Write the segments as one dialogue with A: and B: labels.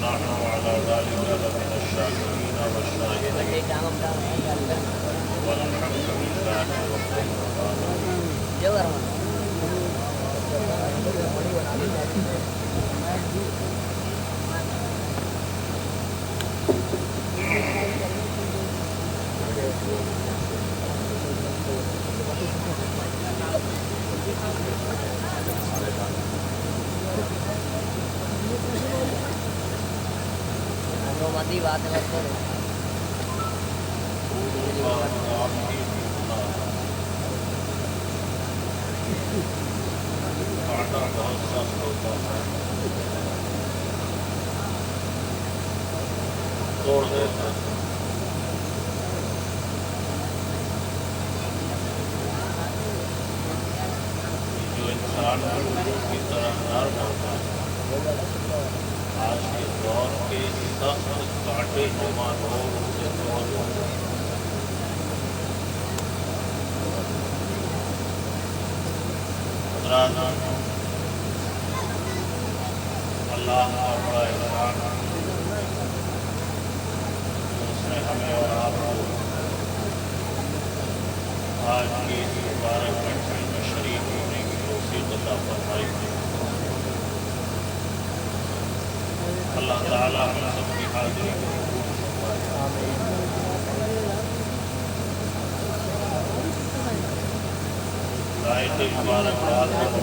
A: ونحن على ذلك لمن الشاكرين والشاهدين والحمد لله رب العالمين.
B: مدی بات
A: بہت سخت ہوتا ہے، توڑ دیتا ہے. جو انسان کی طرح نرم ہوتا ہے، آج کے دور کے سخت کانٹے جمع لوگ سے توڑ دیتے ہیں. اللہ کا بڑا احسان ہے، اس نے ہمیں اور آپ کو آج کی اس مبارک محفل میں شریک ہونے کی توفیق عطا فرمائی. اللہ تعالیٰ ہم سب کی حاضری کو قبول فرمائے. رائت مبارک رات کو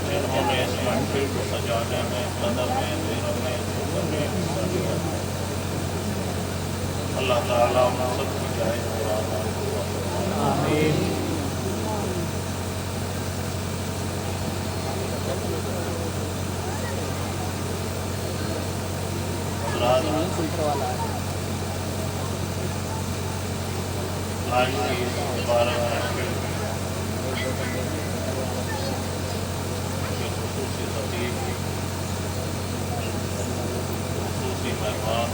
A: جنہوں نے اس محفل کو سجانے میں، قدم میں، دیروں میں، دھوپ میں حصہ لیا، اللہ تعالیٰ ہم سب کی جائز مراد کو آمین. آج کی اس مبارک محفل کے خصوصی خطیب، خصوصی مہمان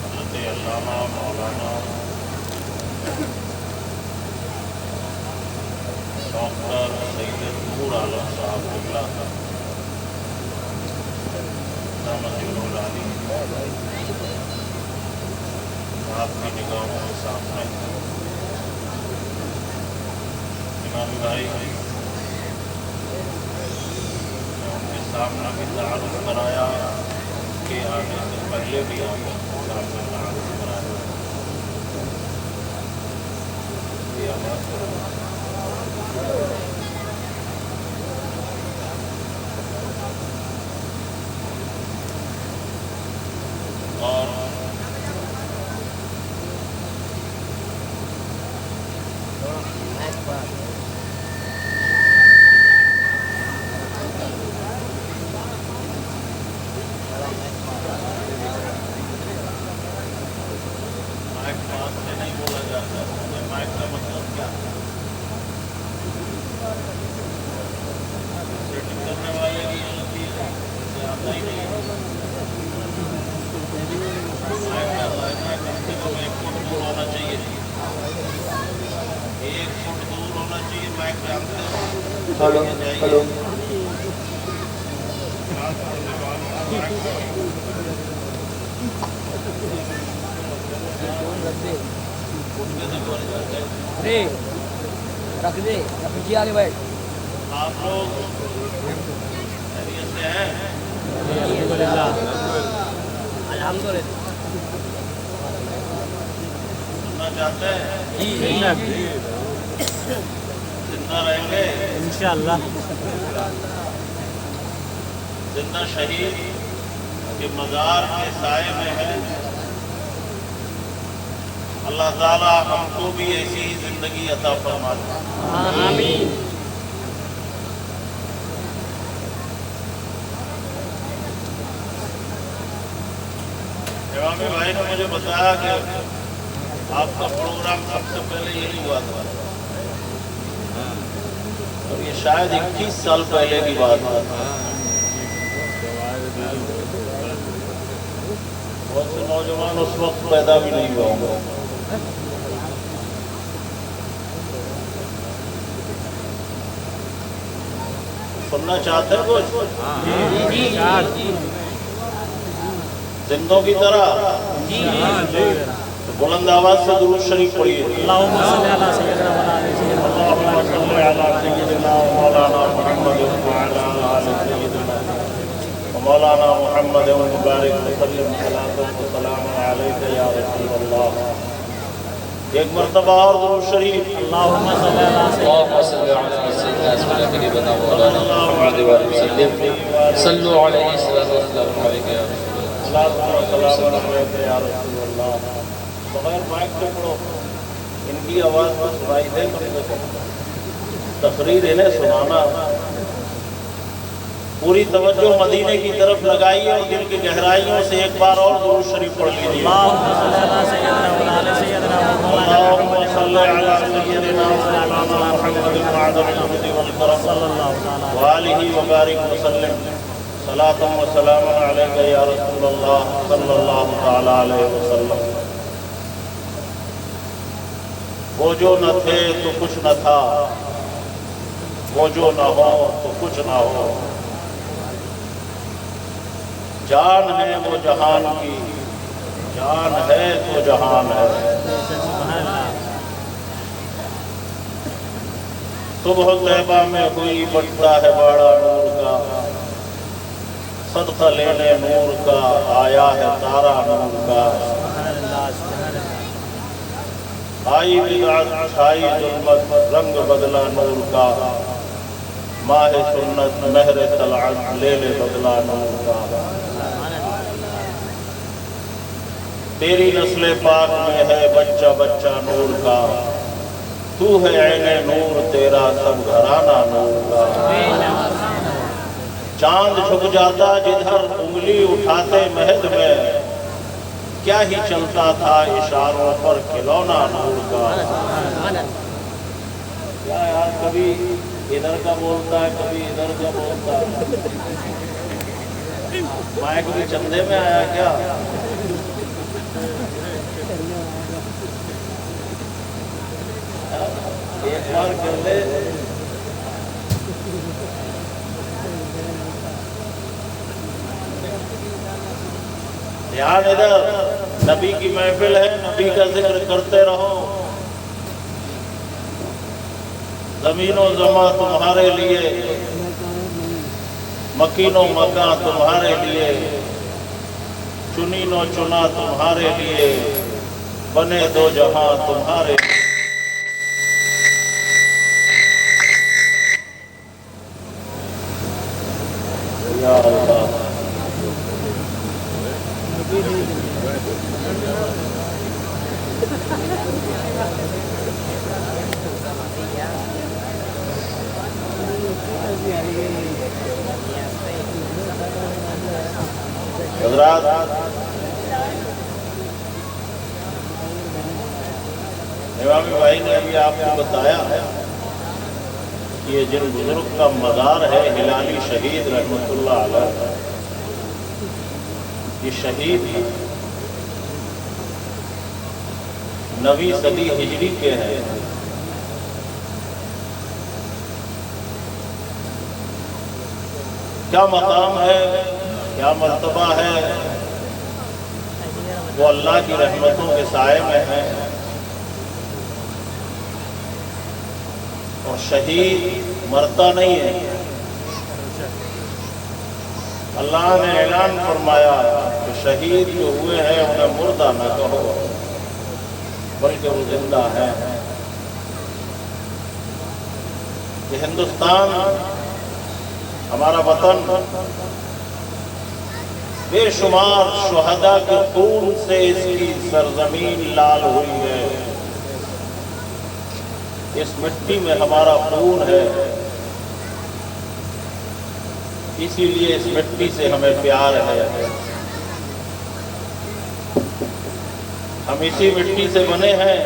A: حضرت علامہ مولانا ڈاکٹر سید نور عالم صاحب قبلہ دامت العالی آپ کی نگاہوں کے سامنے امام بھائی نے ان کے سامنے بھی تعارف کرایا کہ آنے سے پہلے بھی آپ کے سامنے تعارف کرایا. یہ آواز اور ہلو ہلو
B: رکھ دے پیچھے آگے بیٹھ.
A: آپ لوگ خیریت سے ہیں؟
B: الحمدللہ.
A: سننا چاہتے ہیں؟ زندہ رہیں گے
B: انشاءاللہ.
A: زندہ شہید کے مزار کے سائے میں ہے. اللہ تعالیٰ ہم کو بھی ایسی ہی زندگی عطا فرما دے.
B: آمین.
A: امامی بھائی نے مجھے بتایا کہ آپ کا پروگرام سب سے پہلے یہی ہوا تھا، اور یہ شاید 21 سال پہلے کی بات ہے. بہت سے نوجوان اس وقت پیدا بھی نہیں ہوا ہوں گا. سننا چاہتے ہیں کچھ
B: جی
A: زندوں کی طرح؟ تو بلند آواز سے درود شریف پڑھیے.
B: اللہم صلی علی سیدنا
A: مولانا محمد وعلی آل سیدنا مولانا محمد مبارک وسلم صلاۃ و سلام علیک یا رسول اللہ. ایک مرتبہ اور درود شریف.
B: اللہم صلی علی
C: سيدنا مولانا محمد وسلم صلوا عليه الصلاة والسلام عليك يا رسول
A: اللہ. بغیر مائک سے پڑھو, ان کی آواز پر سنائی دے. تقریر انہیں سنانا. پوری توجہ مدینے کی طرف لگائیے اور دل کی گہرائیوں سے ایک بار اور درود شریف پڑھ لیجیے. اللہم صلی علی سیدنا مولانا محمد معدن الجود والکرم وآلہ وبارک وسلم صلاۃ و سلام علیک یا رسول اللہ صلی اللہ تعالی علیہ وسلم. وہ جو نہ تھے تو کچھ نہ تھا, وہ جو نہ ہو تو کچھ نہ ہو. جان ہے وہ جہان کی, جان ہے تو جہان ہے. صبح طیبہ میں ہوئی بٹتا ہے باڑا نور کا, صدقہ لینے نور کا آیا ہے تارا نور کا. آئی بدعت چھائی ظلمت رنگ بدلا نور کا, ماہ سنت مہر طلعت لے لے بدلا نور کا. تیری نسل پاک میں ہے بچہ بچہ نور کا, تو ہے عین نور تیرا سب گھرانہ نور کا. چاند جھک جاتا جدھر انگلی اٹھاتے مہد میں, کیا ہی چلتا تھا اشاروں پر کھلونا نور کا. کیا یار کبھی ادھر کا بولتا ہے کبھی ادھر کا بولتا ہے. مائک بھی چندے میں آیا کیا؟ ایک بار کر لے. دھیان ادھر, نبی کی محفل ہے, نبی کا ذکر کرتے رہو. زمین و زماں تمہارے لیے, مکین و مکاں تمہارے لیے, چنین و چنا تمہارے لیے, بنے دو جہاں تمہارے لیے. یا اللہ. حضرات, امامی بھائی نے ابھی آپ کو بتایا کہ یہ جن بزرگ کا مزار ہے ہلالی شہید رحمۃ اللہ علیہ, یہ شہید 9ویں صدی ہجری کے ہیں. کیا مقام ہے, کیا مرتبہ ہے, وہ اللہ کی رحمتوں کے سائے میں ہے. اور شہید مرتا نہیں ہے. اللہ نے اعلان فرمایا کہ شہید جو ہوئے ہیں انہیں مردہ نہ کہو بلکہ وہ زندہ ہیں. یہ ہندوستان ہمارا وطن بے شمار شہداء کے خون سے اس کی سرزمین لال ہوئی ہے. اس مٹی میں ہمارا خون ہے, اسی لیے اس مٹی سے ہمیں پیار ہے. ہم اسی مٹی سے بنے ہیں,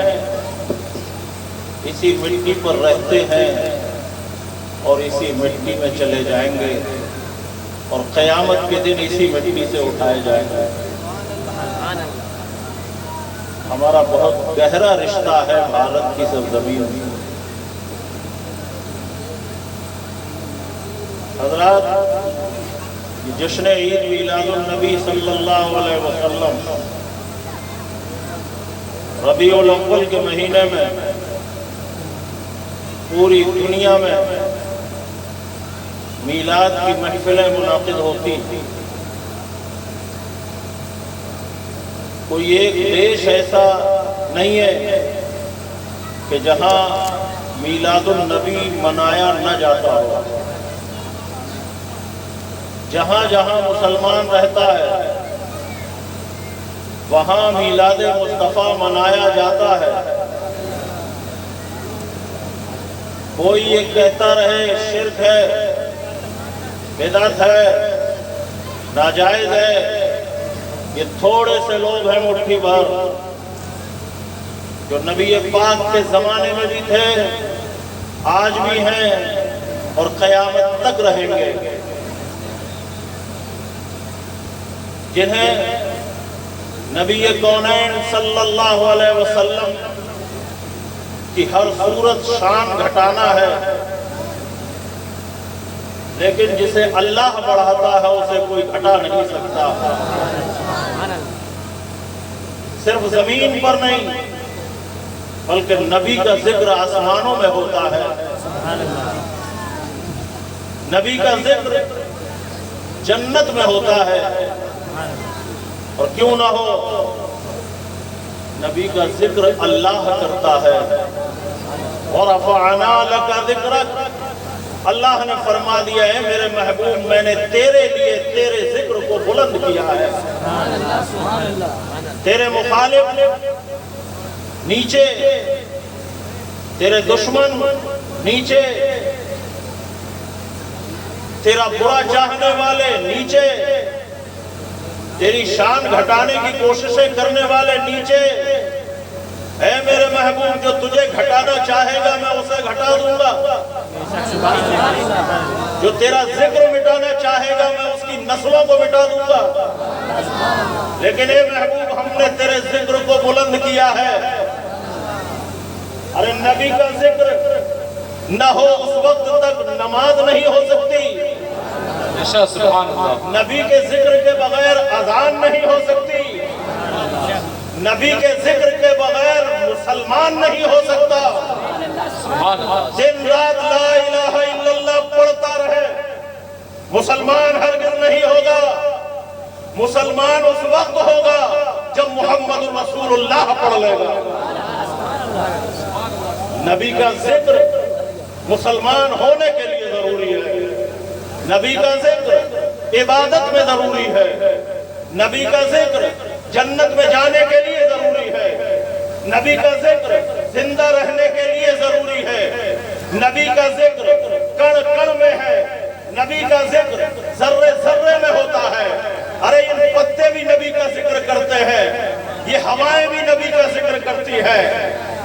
A: اسی مٹی پر رہتے ہیں اور اسی مٹی میں چلے جائیں گے, اور قیامت کے دن اسی مٹی سے اٹھائے جائیں گے. ہمارا بہت گہرا رشتہ ہے بھارت کی سرزمین. حضرات، جشن عید میلاد النبی صلی اللہ علیہ وسلم ربیع الاول کے مہینے میں پوری دنیا میں میلاد کی محفلیں منعقد ہوتی. کوئی ایک دیش ایسا نہیں ہے کہ جہاں میلاد النبی منایا نہ جاتا ہو. جہاں جہاں مسلمان رہتا ہے وہاں میلاد مصطفیٰ منایا جاتا ہے. کوئی یہ کہتا رہے شرک ہے، بدعت ہے، ناجائز ہے. یہ تھوڑے سے لوگ ہیں مٹھی بھر جو نبی پاک کے زمانے میں بھی تھے، آج بھی ہیں اور قیامت تک رہیں گے، جنہیں نبی کونین صلی اللہ علیہ وسلم کی ہر صورت شان گھٹانا ہے. لیکن جسے اللہ بڑھاتا ہے اسے کوئی گھٹا نہیں سکتا. صرف زمین پر نہیں بلکہ نبی کا ذکر آسمانوں میں ہوتا ہے. نبی کا ذکر جنت میں ہوتا ہے. اور کیوں نہ ہو، نبی کا ذکر اللہ کرتا ہے. وَرَفَعْنَا لَكَ ذِكْرَكَ، اللہ نے فرما دیا ہے میرے محبوب میں نے تیرے لیے تیرے ذکر کو بلند کیا ہے. تیرے مخالف نیچے، تیرے دشمن نیچے، تیرا برا چاہنے والے نیچے، تیری شان گھٹانے کی کوششیں کرنے والے نیچے. اے میرے محبوب جو تجھے گھٹانا چاہے گا میں اسے گھٹا دوں گا. جو تیرا ذکر مٹانا چاہے گا میں اس کی نسلوں کو مٹا دوں گا. لیکن اے محبوب ہم نے تیرے ذکر کو بلند کیا ہے. ارے نبی کا ذکر نہ ہو اس وقت تک نماز نہیں ہو سکتی.
C: سبحان اللہ.
A: نبی کے ذکر کے بغیر اذان نہیں ہو سکتی. نبی کے ذکر کے بغیر مسلمان نہیں ہو سکتا. دن رات لا الہ الا اللہ پڑھتا رہے مسلمان ہرگز نہیں ہوگا. مسلمان اس وقت ہوگا جب محمد رسول اللہ پڑھ لے گا. نبی کا ذکر مسلمان ہونے کے لیے ضروری ہے. نبی کا ذکر عبادت میں ضروری ہے. نبی کا ذکر جنت میں جانے کے لیے ضروری ہے. نبی کا ذکر زندہ رہنے کے لیے ضروری ہے. نبی کا ذکر کڑ کڑ میں ہے. نبی کا ذکر ذرے ذرے میں ہوتا ہے. ارے یہ پتے بھی نبی کا ذکر کرتے ہیں، یہ ہوائیں بھی نبی کا ذکر کرتی ہے،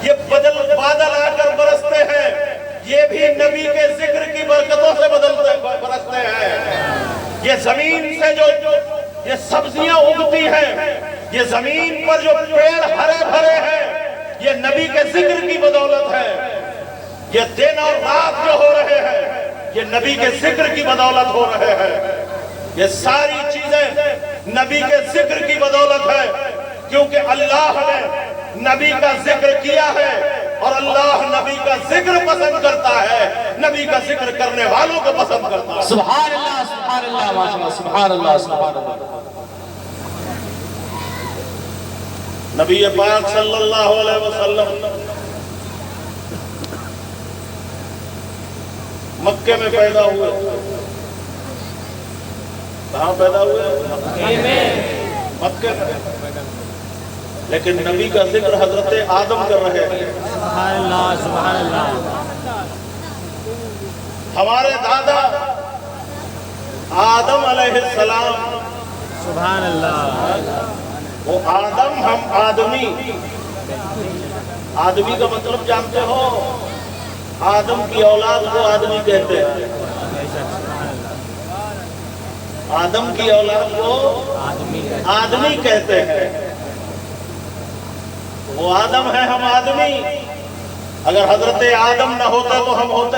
A: یہ بادل آ کر برستے ہیں، یہ بھی نبی کے ذکر کی برکتوں سے برستے ہیں. یہ زمین سے جو یہ سبزیاں اگتی ہیں، یہ زمین پر جو پیڑ ہرے بھرے ہیں، یہ نبی کے ذکر کی بدولت ہے. یہ دن اور رات جو ہو رہے ہیں یہ نبی کے ذکر کی بدولت ہو رہے ہیں. یہ ساری چیزیں نبی کے ذکر کی بدولت ہے، کیونکہ اللہ نے نبی کا ذکر کیا ہے اور اللہ نبی کا ذکر پسند کرتا ہے، نبی کا ذکر کرنے والوں کو پسند کرتا ہے.
C: سبحان اللہ سبحان اللہ ماشاءاللہ سبحان اللہ سبحان اللہ.
A: نبی پاک صلی اللہ علیہ وسلم مکے میں پیدا ہوئے. کہاں پیدا ہوئے؟ مکے میں. لیکن نبی کا ذکر حضرت آدم کر رہے ہیں.
B: سبحان اللہ سبحان اللہ.
A: ہمارے دادا آدم علیہ السلام،
B: سبحان اللہ.
A: وہ آدم ہم آدمی. آدمی کا مطلب جانتے ہو؟ آدم کی اولاد کو آدمی کہتے ہیں. آدم کی اولاد کو آدمی کہتے ہیں. وہ آدم ہے، ہم آدمی. اگر حضرت آدم نہ ہوتے تو ہم ہوتے.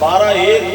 A: 12-1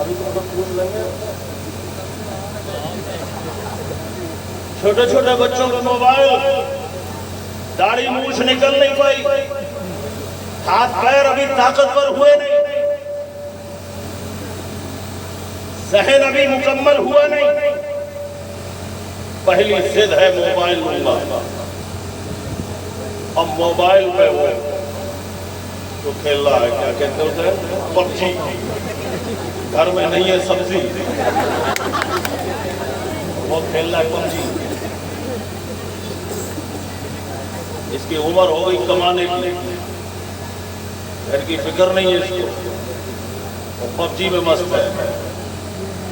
A: ابھی تم کو پوچھ لیں گے چھوٹے چھوٹے بچوں کے موبائل، داڑھی مونچھ نکل نہیں پائی، ہاتھ پیر ابھی طاقتور ہوئے نہیں، ذہن ابھی مکمل ہوا نہیں، پہلی ضد ہے موبائل لوں، اب موبائل پہ وہ جو کھیل رہا ہے کیا کہتے ہیں پب جی، گھر میں نہیں ہے سبزی، وہ کھیل رہا ہے پب جی، اس کی عمر ہو گئی کمانے کی، گھر کی فکر نہیں ہے اس کو، وہ پب جی میں مست ہے،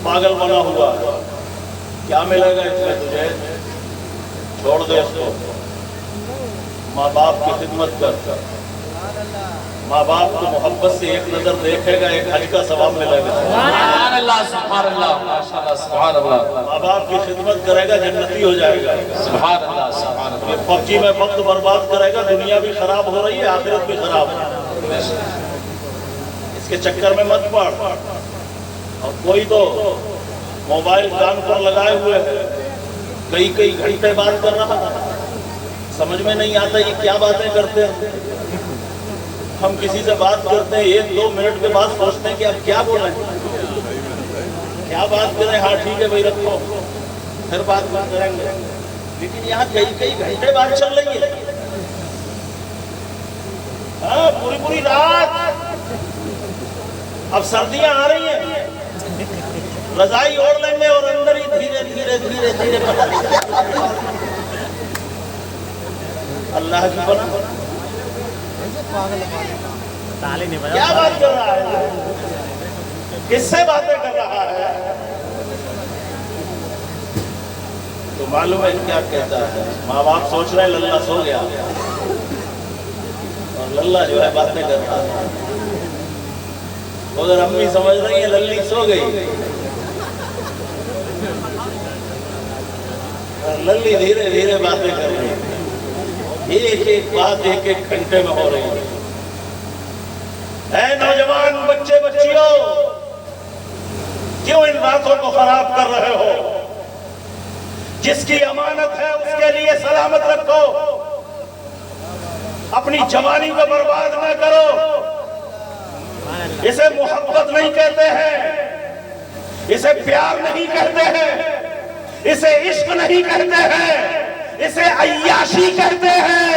A: پاگل بنا ہوا ہے، کیا ملے گا اس میں تجھے؟ چھوڑ دے اس کو، ماں باپ کی خدمت کر، ماں باپ کو محبت سے ایک نظر دیکھے گا، ایک حج کا ثواب ملے گا،
C: سبحان اللہ سبحان اللہ ماشاءاللہ سبحان اللہ،
A: ماں باپ کی خدمت کرے گا جنتی ہو جائے گا،
C: سبحان اللہ سبحان اللہ،
A: یہ پب جی میں وقت برباد کرے گا، دنیا بھی خراب ہو رہی ہے، آخرت بھی خراب ہے، اس کے چکر میں مت پڑ، اور کوئی تو موبائل کان پر لگائے ہوئے کئی گھنٹے بات کر رہا، سمجھ میں نہیں آتا یہ کیا باتیں کرتے ہیں، ہم کسی سے بات کرتے ہیں 1-2 منٹ کے بعد سوچتے ہیں کہ اب کیا بولیں، کیا بات کریں، ہاں ٹھیک ہے بھائی رکھو، پھر بات کریں گے، لیکن یہاں کئی گھنٹے بات چل رہی ہے، ہاں پوری رات، اب سردیاں آ رہی ہیں، رضائی اوڑھ لیں گے اور اندر ہی دھیرے پتہ نہیں اللہ کی پناہ، کیا بات کر رہا ہے، کس سے باتیں کر رہا ہے، تو معلوم ہے کیا کہتا ہے، ماں باپ سوچ رہے للہ سو گیا، اور للہ جو ہے باتیں کر رہا ہے، اگر امی سمجھ رہی ہے للی سو گئی، للی دھیرے باتیں کر رہی ہے، ایک بات ایک گھنٹے میں ہو رہی ہے، اے نوجوان بچے بچیوں، کیوں ان راتوں کو خراب کر رہے ہو؟ جس کی امانت ہے اس کے لیے سلامت رکھو، اپنی جوانی کو برباد نہ کرو، اسے محبت نہیں کہتے ہیں، اسے پیار نہیں کہتے ہیں، اسے عشق نہیں کہتے ہیں، اسے عیاشی کہتے ہیں،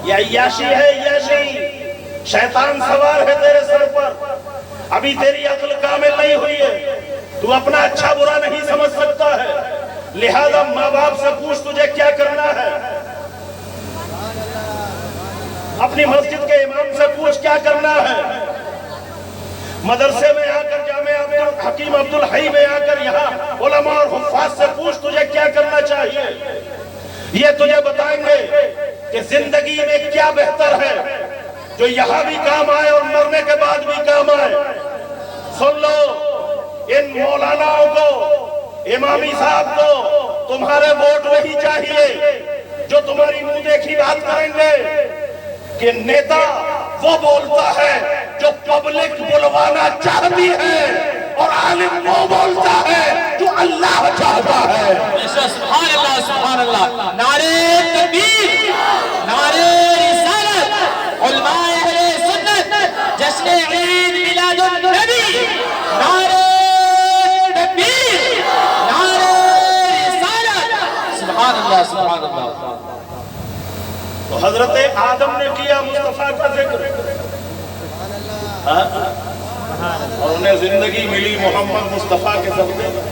A: یہ عیاشی ہے، عیاشی، شیطان سوار ہے تیرے سر پر، ابھی تیری عقل کامل نہیں ہوئی ہے، تو اپنا اچھا برا نہیں سمجھ سکتا ہے، لہذا ماں باپ سے پوچھ تجھے کیا کرنا ہے، اپنی مسجد کے امام سے پوچھ کیا کرنا ہے، مدرسے میں آ کر جامعہ حکیم عبدالحی میں آ کر یہاں علماء اور حفاظ سے پوچھ تجھے کیا کرنا چاہیے، یہ تجھے بتائیں گے کہ زندگی میں کیا بہتر ہے جو یہاں بھی کام آئے اور مرنے کے بعد بھی کام آئے۔ سن لو، ان مولاناؤں کو، امامی صاحب کو تمہارے ووٹ نہیں چاہیے جو تمہاری منہ دیکھی بات کریں گے کہ نیتا وہ بولتا ہے جو پبلک بلوانا چاہتی ہے، اور عالم وہ بولتا ہے جو اللہ چاہتا ہے۔
C: سبحان اللہ سبحان اللہ، نعرہ تکبیر، نعرہ رسالت، علماء اہل سنت، جشن عید میلاد النبی، نعرہ تکبیر، نعرہ رسالت، سبحان اللہ سبحان اللہ۔
A: تو حضرت آدم نے کیا مصطفیٰ کا ذکر، اور انہیں زندگی ملی محمد مصطفیٰ کے صدقے میں۔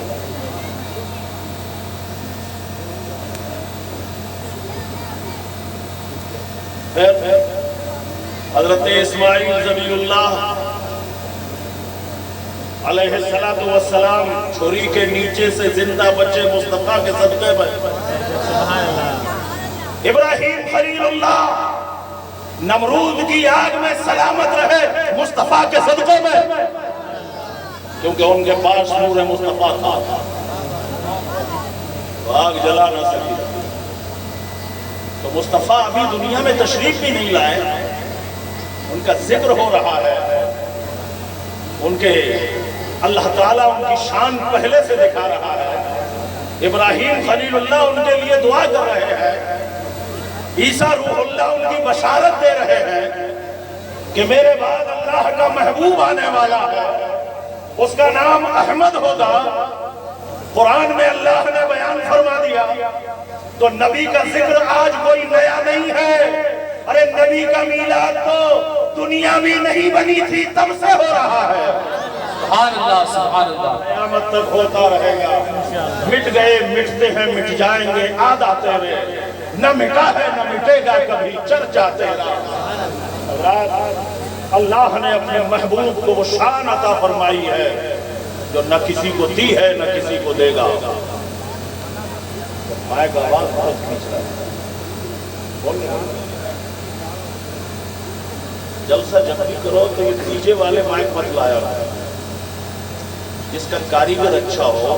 A: حضرت اسماعیل ذبیح اللہ علیہ السلام چھری کے نیچے سے زندہ بچے مصطفیٰ کے صدقے میں۔ ابراہیم خلیل اللہ نمرود کی آگ میں سلامت رہے مصطفیٰ کے صدقے میں، کیونکہ ان کے پاس نور مصطفیٰ تھا، تو آگ جلا نہ سکی۔ تو مصطفیٰ ابھی دنیا میں تشریف بھی نہیں لائے، ان کا ذکر ہو رہا ہے، ان کے اللہ تعالیٰ ان کی شان پہلے سے دکھا رہا ہے۔ ابراہیم خلیل اللہ ان کے لیے دعا کر رہے ہیں، عیسیٰ روح اللہ ان کی بشارت دے رہے ہیں کہ میرے بعد اللہ کا محبوب آنے والا ہے، اس کا نام احمد ہوگا۔ قرآن میں اللہ نے بیان فرما دیا، تو نبی کا ذکر آج کوئی نیا نہیں ہے۔ ارے نبی کا میلاد تو دنیا بھی نہیں بنی تھی تب سے ہو رہا ہے،
C: سبحان اللہ سبحان اللہ،
A: قیامت تک ہوتا رہے گا۔ مٹ گئے مٹتے ہیں مٹ جائیں گے، آد آتے ہوئے نہ مٹا ہے نہ مٹے گا کبھی چرچا تیرا۔ اللہ نے اپنے محبوب کو وہ شان عطا فرمائی ہے جو نہ کسی کو دی ہے نہ کسی کو دے گا۔ مائک آواز بہت کھینچ رہا ہے، بولنے جلسہ جب بھی کرو تو یہ نیچے والے مائک مت لایا رہا، جس کا کاریگر اچھا ہو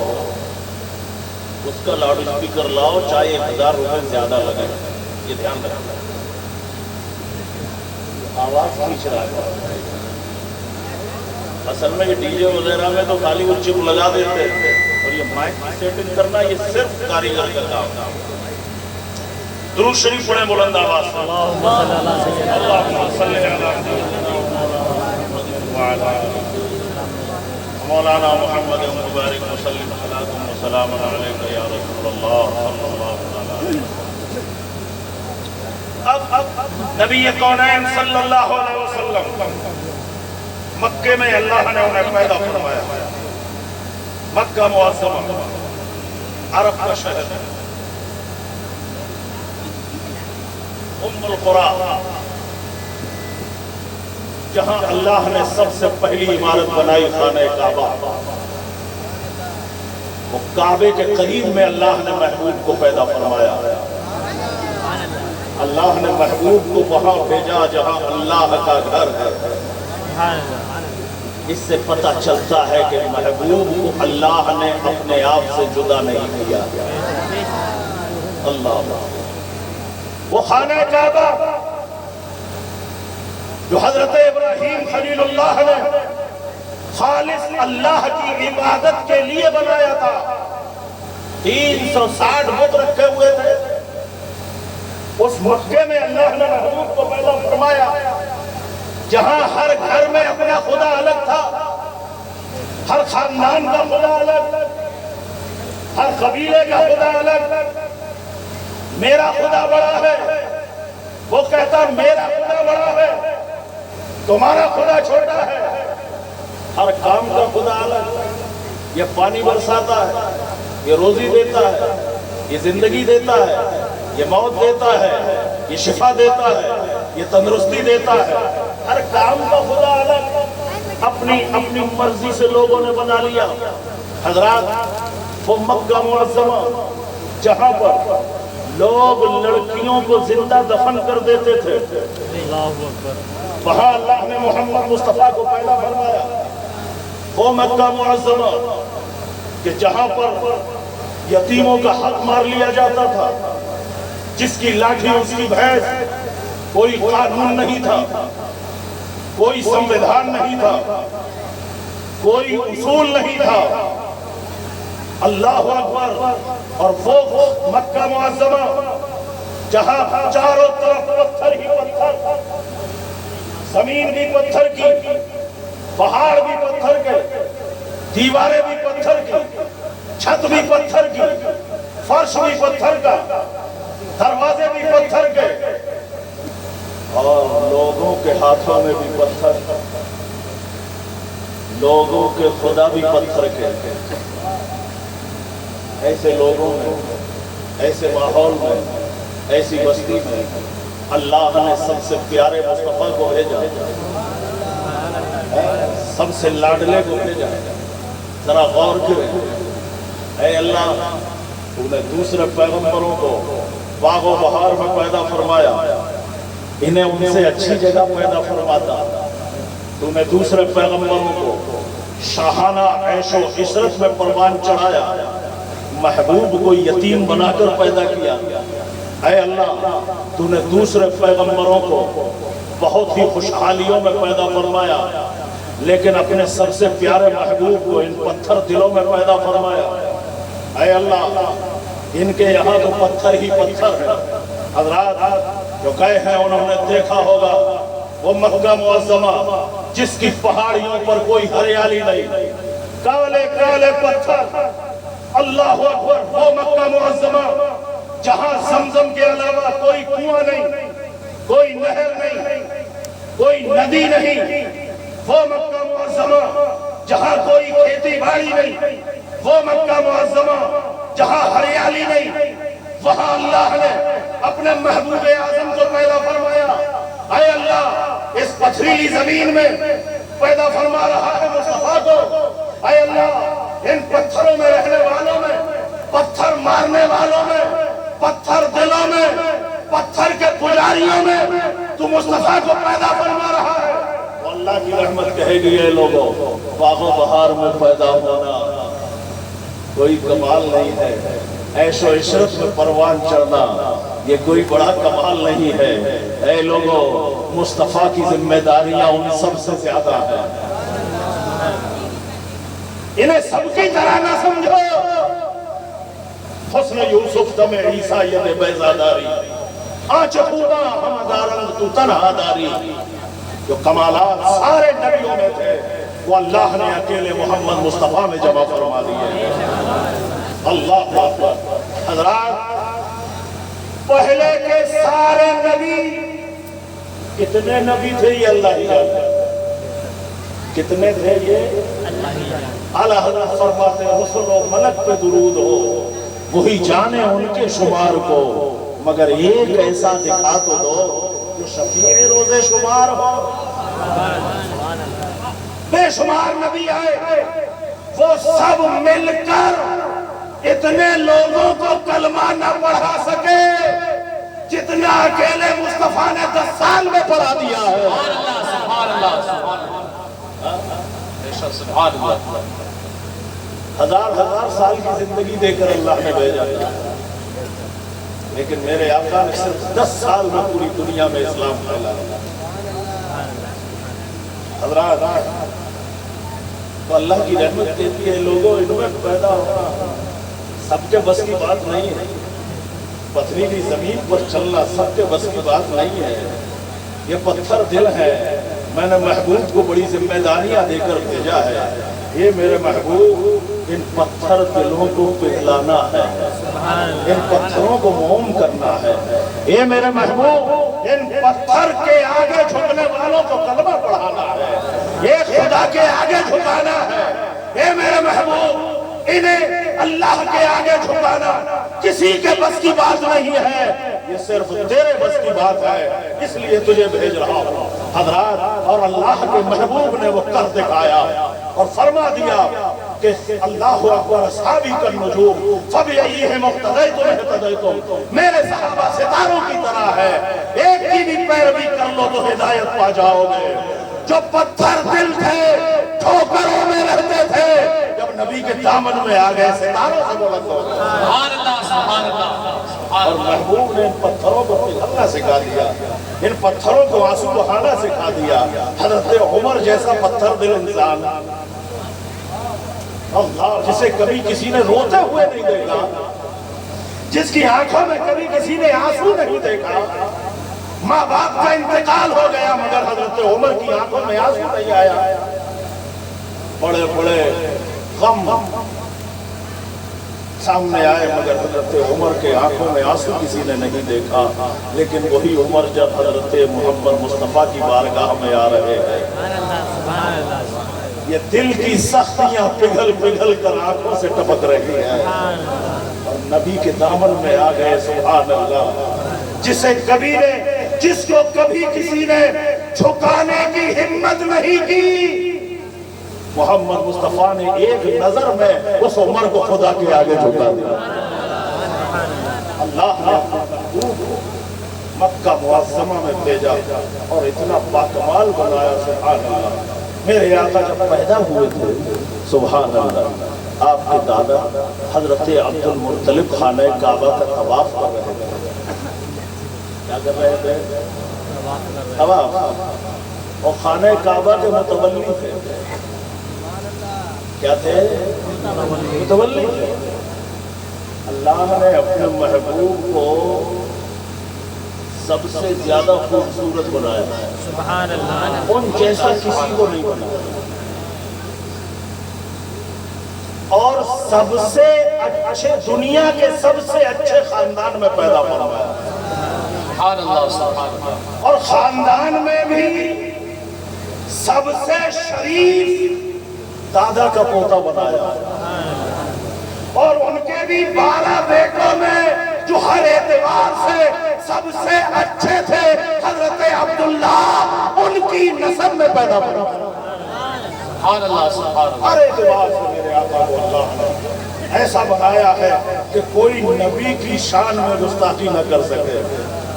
A: اس کا لاؤڈ اسپیکر لاؤ، چاہے 1000 روپے زیادہ لگے، یہ دھیان رکھنا۔ آواز کھینچ رہا ہے، اصل میں یہ ڈی جے وغیرہ میں تو خالی وہ چپ لگا دیتے ہیں، اور یہ مائک کی سیٹنگ کرنا یہ صرف کاریگر کا کام ہے۔ درود شریف پڑھیں بلند آواز سے، اللہم صلی علی مولانا محمد مبارک وسلم صلاۃ و سلام علیک یا رسول اللہ صلی اللہ علیہ وسلم۔ اب نبی کونین صلی اللہ علیہ وسلم مکے میں اللہ نے انہیں پیدا فرمایا۔ مکہ معظمہ عرب کا شہر ہے، ام القریٰ، جہاں اللہ نے سب سے پہلی عمارت بنائی خانہ کعبہ۔ وہ کعبے کے قریب میں اللہ نے محبوب کو پیدا فرمایا۔ اللہ نے محبوب کو وہاں بھیجا جہاں اللہ کا گھر ہے۔ اس سے پتہ چلتا ہے کہ محبوب کو اللہ نے اپنے آپ سے جدا نہیں کیا۔ اللہ، وہ خانہ کعبہ جو حضرت ابراہیم خلیل اللہ نے خالص اللہ کی عبادت کے لیے بنایا تھا۔ 360 بت رکھے ہوئے تھے۔ اس مکے میں اللہ نے محبوب کو پیدا فرمایا، جہاں ہر گھر میں اپنا خدا الگ تھا، ہر خاندان کا خدا الگ، ہر قبیلے کا خدا الگ۔ میرا خدا بڑا ہے، وہ کہتا میرا خدا بڑا ہے، تمہارا خدا چھوٹا ہے۔ ہر کام کا خدا الگ، یہ پانی برساتا ہے، یہ روزی دیتا ہے، یہ زندگی دیتا ہے، یہ موت دیتا ہے، یہ شفا دیتا ہے، یہ تندرستی دیتا ہے۔ ہر کام کا خدا الگ، اپنی مرضی سے لوگوں نے بنا لیا۔ حضرات، وہ مکہ معظمہ جہاں پر لوگ لڑکیوں کو زندہ دفن کر دیتے تھے، وہاں اللہ نے محمد مصطفیٰ کو پیدا فرمایا۔ وہ مکہ معظمہ کہ جہاں پر یتیموں کا حق مار لیا جاتا تھا، جس کی لاٹھی اس کی بھینس، کوئی قانون نہیں تھا، کوئی سمویدھان نہیں تھا، کوئی اصول نہیں تھا۔ اللہ اکبر۔ اور وہ مکہ معظمہ جہاں چاروں طرف پتھر ہی پتھر، زمین بھی پتھر کی، پہاڑ بھی پتھر کے، دیواریں بھی پتھر کی، چھت بھی پتھر کی، فرش بھی پتھر کا، دروازے بھی پتھر کے، اور لوگوں کے ہاتھوں میں بھی پتھر، لوگوں کے خدا بھی پتھر کے۔ ایسے لوگوں میں، ایسے ماحول میں، ایسی بستی میں اللہ نے سب سے پیارے مصطفیٰ کو بھیجا، سب سے لاڈلے کو بھیجا۔ ذرا غور کریں، اے اللہ، تو نے دوسرے پیغمبروں کو باغ و بہار میں پیدا فرمایا، انہیں ان سے اچھی جگہ پیدا فرماتا۔ تو نے دوسرے پیغمبروں کو شاہانہ عیش و عشرت میں پروان چڑھایا، محبوب کو یتیم بنا کر پیدا کیا۔ اے اللہ، تو نے دوسرے پیغمبروں کو بہت ہی خوشحالیوں میں پیدا فرمایا، لیکن اپنے سب سے پیارے محبوب کو ان پتھر دلوں میں پیدا فرمایا۔ اے اللہ ان کے یہاں تو پتھر ہی پتھر ہیں۔ حضرات جو گئے ہیں انہوں نے دیکھا ہوگا وہ مکہ معظمہ جس کی پہاڑیوں پر کوئی ہریالی نہیں، کالے کالے پتھر، اللہ اکبر، وہ مکہ معظمہ جہاں زمزم کے علاوہ کوئی کنواں نہیں، کوئی نہر نہیں، کوئی ندی نہیں، وہ مکہ معظمہ جہاں کوئی کھیتی باڑی نہیں، وہ مکہ معظمہ جہاں ہریالی نہیں، وہاں اللہ نے اپنے محبوب اعظم کو پیدا فرمایا۔ اے اللہ اس پتھریلی زمین میں پیدا فرما رہا ہے مصطفیٰ کو۔ اے اللہ ان پتھروں میں رہنے والوں میں، پتھر مارنے والوں میں، پتھر دلوں میں، پتھر کے پجاریوں میں تو مصطفیٰ کو پیدا فرما رہا ہے۔ اللہ کی رحمت کہے گی اے لوگوں، باغ و بہار میں پیدا ہونا کوئی کمال نہیں ہے، عیش و عشرت میں پروان چڑھنا یہ کوئی بڑا کمال نہیں ہے۔ اے لوگوں مصطفیٰ کی ذمہ داریاں ان سب سے زیادہ ہیں، انہیں سب کی طرح نہ سمجھو۔ حسن یوسف دم عیسیٰ ید بیضاداری، آنچ خوبا ہم دارند تو تنہا داری۔ جو کمالات سارے نبیوں میں تھے وہ اللہ نے اکیلے محمد مصطفیٰ میں جمع فرما دیے۔ اللہ اکبر۔ حضرات پہلے کے سارے نبی، کتنے نبی تھے یہ اللہ ہی جانتا ہے، کتنے تھے یہ اعلیٰ حضرت فرماتے ہیں رسول و ملک پہ درود ہو وہی جانے ان کے شمار کو، مگر ایک ایسا دکھا تو دو جو شفیع روز شمار ہو۔ بے شمار نبی آئے، وہ سب مل کر اتنے لوگوں کو کلمہ نہ پڑھا سکے جتنا اکیلے مصطفیٰ نے 10 سال میں پڑھا دیا ہے۔
C: سبحان اللہ، سبحان اللہ، سبحان اللہ۔
A: ہزار سال کی زندگی دے کر اللہ نے بھیجا، لیکن میرے آقا نے صرف 10 سال میں پوری دنیا میں اسلام پھیلا۔ حضرات تو اللہ کی رحمت کہتی ہے لوگوں ان میں پیدا ہونا سب کے بس کی بات نہیں ہے، پتھریلی زمین پر چلنا سب کے بس کی بات نہیں ہے۔ یہ پتھر دل ہے، میں نے محبوب کو بڑی ذمہ داریاں دے کر بھیجا ہے۔ یہ میرے محبوب ان پتھر دلوں کو پگھلانا ہے، ان پتھروں کو موم کرنا ہے۔ یہ میرے محبوب ان پتھر کے آگے جھکنے والوں کو کلمہ پڑھانا ہے، یہ خدا کے آگے جھکانا ہے۔ یہ میرے محبوب انہیں اللہ کے آگے جھکانا کسی کے بس کی بات نہیں ہے، یہ صرف تیرے بس کی بات ہے، اس لیے تجھے بھیج رہا ہوں۔ حضرات اور اللہ کے محبوب نے وہ کر دکھایا اور فرما دیا کہ اللہ اکبر اصحابی کالنجوم فبأیہم اقتدیتم اہتدیتم، میرے صحابہ ستاروں کی طرح ہے، ایک کی بھی پیروی کر لو تو ہدایت پا جاؤ گے۔ جو پتھر دل تھے، ٹھوکروں میں رہتے تھے، جب نبی کے دامن میں آ گئے ستاروں سے بلند ہو گئے۔
C: سبحان اللہ، سبحان اللہ۔
A: اور محبوب نے ان پتھروں کو پگھلنا سکھا دیا، ان پتھروں کو آنسو بہانا سکھا دیا۔ حضرت عمر جیسا پتھر دل انسان، اللہ جسے کبھی کسی نے روتے ہوئے نہیں دیکھا، جس کی آنکھوں میں کبھی کسی نے آنسو نہیں دیکھا، ماں باپ کا انتقال ہو گیا مگر حضرت عمر کی آنکھوں میں آنسو نہیں آیا۔ بڑے بڑے غم سامنے آئے مگر حضرت عمر کے آنکھوں میں آنسو کسی نے نہیں دیکھا۔ لیکن وہی عمر جب حضرت محمد مصطفیٰ کی بارگاہ میں آ رہے ہیں، یہ دل کی سختیاں پگھل پگھل کر آنکھوں سے ٹپک رہی ہیں اور نبی کے دامن میں آ گئے۔ سبحان اللہ۔ جس کو کبھی کسی نے جھکانے کی ہمت نہیں کی، محمد مصطفیٰ نے ایک نظر میں اس عمر کو خدا کے آگے جھکا دیا۔ اللہ نے مکہ معظمہ میں بھیجا اور اتنا باکمال بنایا۔ سبحان اللہ۔ میرے آقا جب پیدا ہوئے تھے، سبحان اللہ، آپ کے دادا حضرت عبد المطلب خانہ کعبہ کا طواف کر رہے تھے۔ کیا کر رہے تھے؟ طواف۔ اور خانہ کعبہ کے متولی تھے. کیا تھے؟ متولی تھے. اللہ نے اپنے محبوب کو سب سے زیادہ خوبصورت بنایا.
B: سبحان اللہ.
A: ان جیسا کسی کو نہیں بنایا. اور سب سے اچھے دنیا کے سب سے اچھے خاندان میں پیدا فرمایا.
C: سبحان اللہ سبحان اللہ.
A: اور خاندان میں بھی سب سے شریف دادا کا پوتا بنایا. اور ان کے بھی 12 بیٹوں میں جو ہر اعتبار سے سب سے اچھے تھے حضرت عبداللہ ان کی نسب میں پیدا فرمایا.
C: سبحان اللہ سبحان اللہ.
A: ہر اعتبار سے میرے آقا کو اللہ نے ایسا بنایا ہے کہ کوئی نبی کی شان میں گستاخی نہ کر سکے.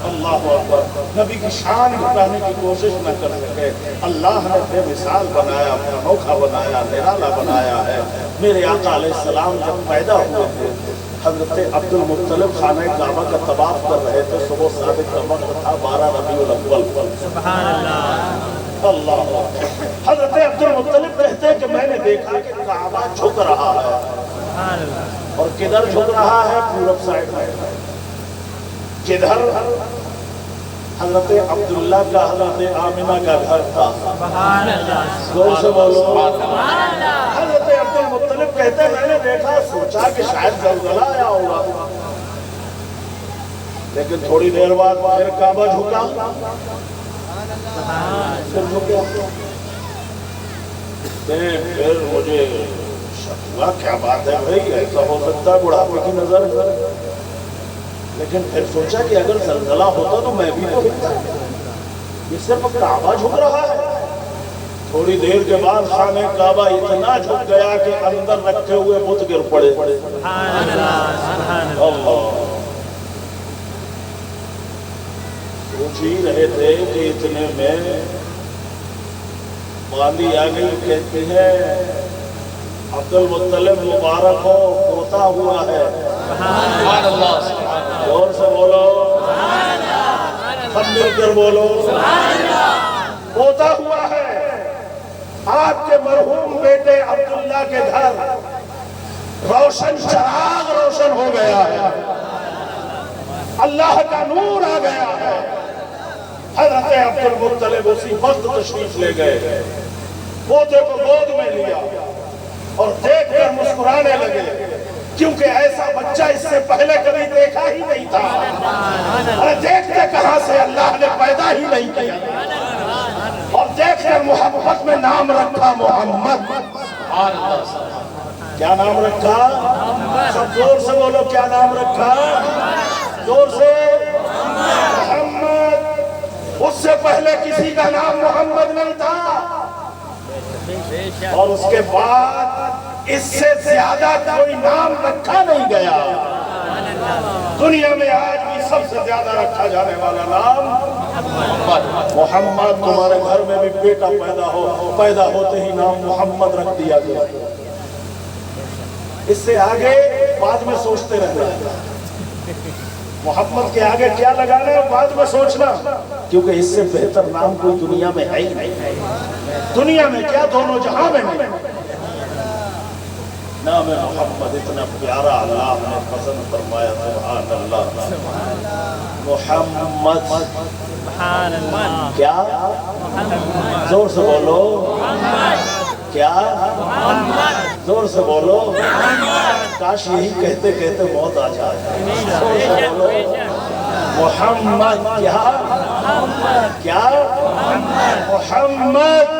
A: اللہ اکبر. نبی کی شان گھٹانے کی کوشش نہ کر سکے. اللہ نے بے مثال بنایا, انوکھا بنایا, نرالا بنایا ہے. میرے آقا علیہ السلام جب پیدا ہوئے تھے حضرت عبد المطلب خانہ کعبہ کا طواف کر رہے تھے. صبح صادق کا وقت تھا 12 ربیع الاول.
B: سبحان اللہ.
A: اللہ. حضرت عبد المطلب کہتے ہیں کہ میں نے دیکھا کہ کعبہ جھک رہا ہے.
B: سبحان اللہ.
A: اور کدھر جھک رہا ہے؟ پورب سائڈ میں. کدھر؟ حضرت عبداللہ کا حضرت آمنہ کا گھر تھا.
B: سبحان اللہ.
A: زور سے بولو.
B: سبحان اللہ.
A: حضرت عبد المطلب کہتے ہیں میں نے دیکھا, سوچا کہ شاید زلزلہ آیا ہوگا, لیکن تھوڑی دیر بعد پھر کعبہ جھکا, پھر جھکا. پھر مجھے شک ہوا کیا بات ہے بھائی, ایسا ہو سکتا ہے بڑھاپے کی نظر. لیکن پھر سوچا کہ اگر زلزلہ ہوتا تو میں بھی تو ہلتا. یہ صرف کعبہ جھک رہا ہے. تھوڑی دیر کے بعد خانہ کعبہ اتنا جھک گیا کہ اندر رکھے ہوئے بت گر پڑے.
B: سبحان اللہ. سبحان اللہ.
A: سوچ ہی رہے تھے کہ اتنے میں والی آ گئی, کہتی ہے عبد المطلب مبارک ہو, پوتا ہوا ہے.
C: سبحان اللہ.
A: اور سے بولو, سب مل کر بولو, پوتا ہوا ہے. آپ کے مرحوم بیٹے عبداللہ کے گھر روشن چراغ روشن ہو گیا ہے. اللہ کا نور آ گیا ہے. حضرت عبد المطلب اسی وقت تشریف لے گئے, پوتے کو گود میں لیا اور دیکھ کر مسکرانے لگے, کیونکہ ایسا بچہ اس سے پہلے کبھی دیکھا ہی نہیں تھا. اور دیکھتے کہاں سے, اللہ نے پیدا ہی نہیں کیا. اور دیکھ کر محبت میں نام رکھا محمد. کیا نام رکھا؟ سب زور سے بولو, کیا نام رکھا؟ زور سے. محمد. اس سے پہلے کسی کا نام محمد نہیں تھا, اور اس کے بعد اس سے زیادہ کوئی نام رکھا نہیں گیا. دنیا میں آج بھی سب سے زیادہ رکھا جانے والا نام محمد. تمہارے گھر میں بھی بیٹا پیدا ہوتے ہی نام محمد رکھ دیا گیا. اس سے آگے بعد میں سوچتے رہتے ہیں, محمد کے آگے کیا لگانا ہے بعد میں سوچنا, کیونکہ اس سے بہتر نام کوئی دنیا میں ہے ہی نہیں. دنیا میں کیا, دونوں جہاں میں نہیں. نام محمد اتنا پیارا اللہ نے پسند فرمایا. سبحان اللہ. محمد.
B: سبحان اللہ.
A: کیا؟ زور سے بولو. کیا؟ زور سے بولو. کاش یہی کہتے کہتے موت آ جائے. زور سے بولو. محمد. کیا؟ کیا؟ محمد.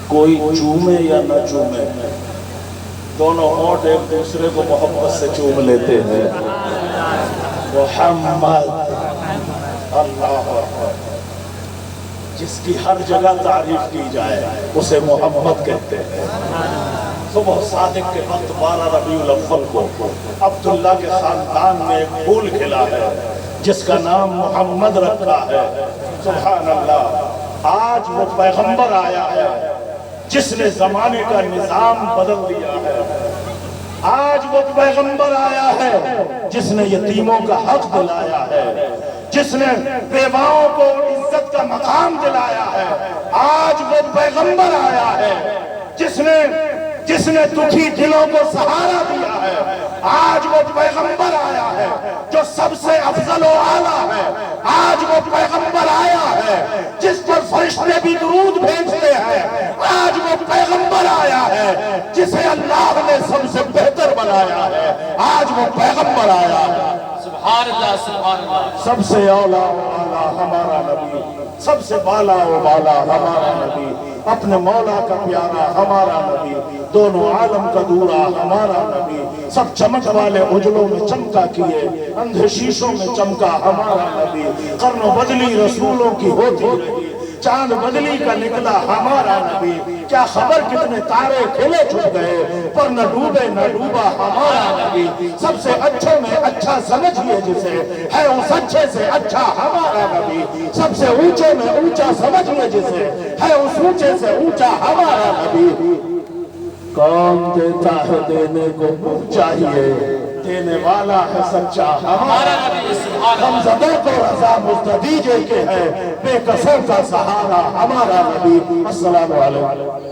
A: کوئی چومے یا نہ چومے, دونوں ہونٹ ایک دوسرے کو محبت سے چوم لیتے ہیں. محمد. اللہ اکبر. جس کی ہر جگہ تعریف کی جائے اسے محمد کہتے ہیں. صبح صادق کے وقت 12 ربیع الاول کو عبداللہ کے خاندان میں ایک پھول کھلا ہے جس کا نام محمد رکھا ہے. سبحان اللہ. آج وہ پیغمبر آیا ہے جس نے زمانے کا نظام بدل دیا ہے. آج وہ پیغمبر آیا ہے جس نے یتیموں کا حق دلایا ہے.
D: جس نے بیواؤں کو عزت کا مقام دلایا ہے، آج وہ پیغمبر آیا ہے جس نے دکھی دلوں کو سہارا دیا ہے، آج وہ پیغمبر آیا ہے جو سب سے افضل و اعلیٰ ہے، آج وہ پیغمبر آیا ہے جس پر فرشتے بھی درود بھیجتے ہیں، آج وہ پیغمبر آیا ہے جسے اللہ نے سب سے بہتر بنایا ہے، آج وہ پیغمبر آیا ہے۔
C: سبحان اللہ سبحان اللہ۔
D: سب سے اولا و اعلیٰ ہمارا نبی، سب سے بالا و بالا ہمارا نبی، اپنے مولا کا پیارا ہمارا نبی، دونوں عالم کا دورا ہمارا نبی، سب چمک والے اجلوں میں چمکا کیے، اندھے شیشوں میں چمکا ہمارا نبی، قرن و بدلی رسولوں کی ہوتی رہی، چاند بدلی کا نکلا ہمارا نبی، کیا خبر کتنے تارے کھلے چھپ گئے پر نہ ڈوبے نہ ڈوبا ہمارا نبی، سب سے اچھے میں اچھا سمجھئے جسے ہے اس اچھے سے اچھا ہمارا نبی، سب سے اونچے میں اونچا سمجھئے جسے ہے اس اونچے سے اونچا ہمارا نبی۔ کون دیتا ہے دینے کو چاہیے، دینے والا ہے سچا ہمارا نبی، ہم زدہ کو رضا مستدیجے کے ہے، بے کسوں کا سہارا ہمارا نبی۔ السلام علیکم۔